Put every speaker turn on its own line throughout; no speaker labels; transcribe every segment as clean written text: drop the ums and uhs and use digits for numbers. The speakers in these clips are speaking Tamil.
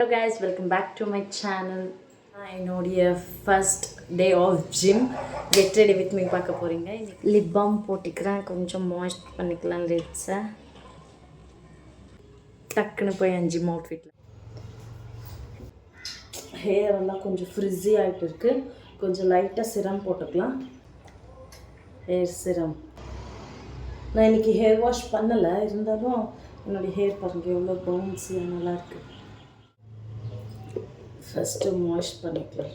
Hello guys, welcome back to my channel. என்னுடைய first day of gym get ready with me பார்க்க போகிறீங்க. லிப் பாம் போட்டுக்கிறேன், கொஞ்சம் மாய்ஸ்ட் பண்ணிக்கலாம் லிப்ஸை. டக்குன்னு போய் என் ஜிம் அவுட்ஃபிட்டில் ஹேர் எல்லாம் கொஞ்சம் ஃப்ரிஸி ஆகிட்டு இருக்குது. கொஞ்சம் லைட்டாக சிரம் போட்டுக்கலாம். ஹேர் சிரம் நான் இன்றைக்கி ஹேர் வாஷ் பண்ணலை, இருந்தாலும் என்னுடைய ஹேர் பாருங்கள் எவ்வளோ பவுன்ஸியாக நல்லாயிருக்கு. ஃபஸ்ட்டு வாஷ் பண்ணிக்கலாம்.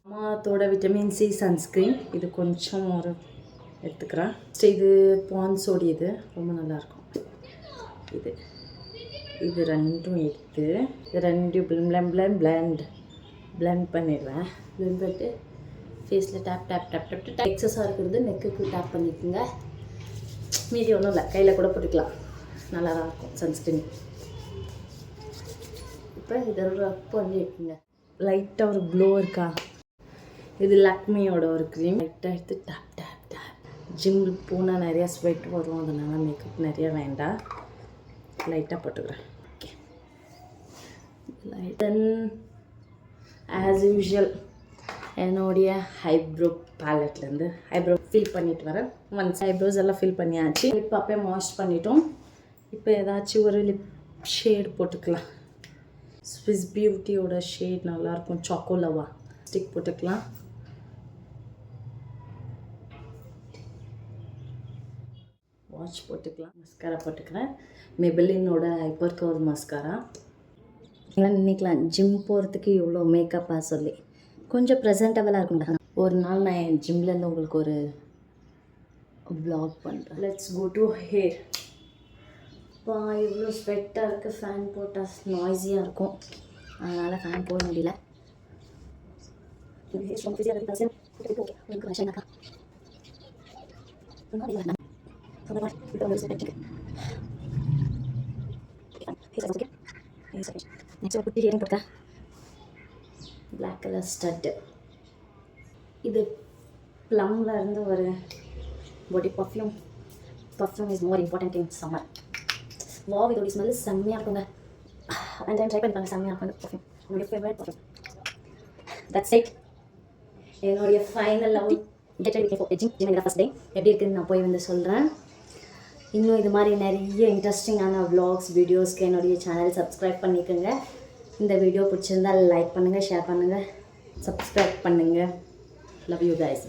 அம்மாத்தோட விட்டமின் சி சன்ஸ்க்ரீன் இது கொஞ்சம் ஒரு எடுத்துக்கிறேன். இது பான்ஸோடையது ரொம்ப நல்லாயிருக்கும். இது இது ரெண்டும் எடுத்து ரெண்டும் பிளெண்ட் பண்ணிடுவேன். பிளெண்ட் பண்ணிட்டு ஃபேஸில் tap tap tap tap tap எக்ஸஸாக இருக்கிறது நெக்குக்கு டேப் பண்ணிக்கோங்க. மீதி ஒன்றும் இல்லை, கையில் கூட போட்டுக்கலாம், நல்லா தான் இருக்கும் சன்ஸ்க்ரீன். இப்போ இதை ரப் பண்ணி வைக்குங்க. லைட்டாக ஒரு க்ளோ இருக்கா. இது லாக்மியோட ஒரு க்ரீம். லைட்டாக எடுத்து டேப் டேப் டேப். ஜிம்மில் போனால் நிறையா ஸ்வெட் வரும், அதனால் மேக்கப் நிறையா வேண்டாம், லைட்டாக போட்டுக்கிறேன். ஓகே, தென் ஆஸ் யூஷுவல் என்னுடைய ஐப்ரோ பேலட்லேருந்து ஐப்ரோ ஃபில் பண்ணிட்டு வரேன். ஒன்ஸ் ஐப்ரோஸ் எல்லாம் ஃபில் பண்ணியாச்சு. லிப் அப்பே வாஷ் பண்ணிட்டோம். இப்போ ஏதாச்சும் ஒரு லிப் ஷேட் போட்டுக்கலாம். ஸ்விஸ் பியூட்டியோட ஷேட் நல்லாயிருக்கும், சாக்கோலவா ஸ்டிக் போட்டுக்கலாம். வாட்ச் போட்டுக்கலாம். மஸ்காரா போட்டுக்கிறேன். மெபெலினோட ஹைப்பர் கர்வ் மஸ்காரா. நினைக்கலாம் ஜிம் போகிறதுக்கு இவ்வளோ மேக்கப்பாக சொல்லி கொஞ்சம் ப்ரெசென்டபுளாக இருக்கும். ஒரு நாள் நான் என் ஜிம்லேருந்து உங்களுக்கு ஒரு வ்ளாக் பண்ணுறேன். Let's go to hair. இப்போ இவ்வளோ ஸ்வெட்டாக இருக்குது, ஃபேன் போட்டால் நாய்ஸியாக இருக்கும், அதனால் ஃபேன் போட முடியல. குட்டி ஹியரிங் போட்டேன், பிளாக் கலர் ஸ்டட்டு. இது ப்ளம்மில் இருந்து ஒரு body perfume. Perfume is more important in summer. Wow, இதோட ஸ்மெல் செம்மையாக இருக்குங்க. அண்ட் டைம் ட்ரை பண்ணிப்பாங்க, செம்மையாக இருக்கும் பர்ஃப்யூம். என்னுடைய ஃபேவரட் பர்ஃப்யூம். That's it. என்னுடைய final love get ready for gym first day எப்படி இருக்குன்னு நான் போய் வந்து சொல்கிறேன். இன்னும் இது மாதிரி நிறைய இன்ட்ரெஸ்டிங்கான வ்ளாக்ஸ் வீடியோஸ்க்கு என்னுடைய சேனல் சப்ஸ்கிரைப் பண்ணிக்கோங்க. இந்த வீடியோ பிடிச்சிருந்தால் லைக் பண்ணுங்கள், ஷேர் பண்ணுங்கள், சப்ஸ்கிரைப் பண்ணுங்கள். Love you guys.